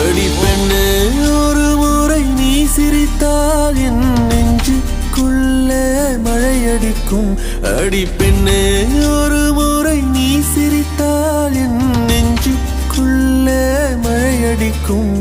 அடி பெண்ணே ஒரு முறை நீ சிரித்தால் என் நெஞ்சுக்குள்ளே மழையடிக்கும். அடி பெண்ணே ஒரு முறை நீ சிரித்தால் என் நெஞ்சுக்குள்ளே மழையடிக்கும்.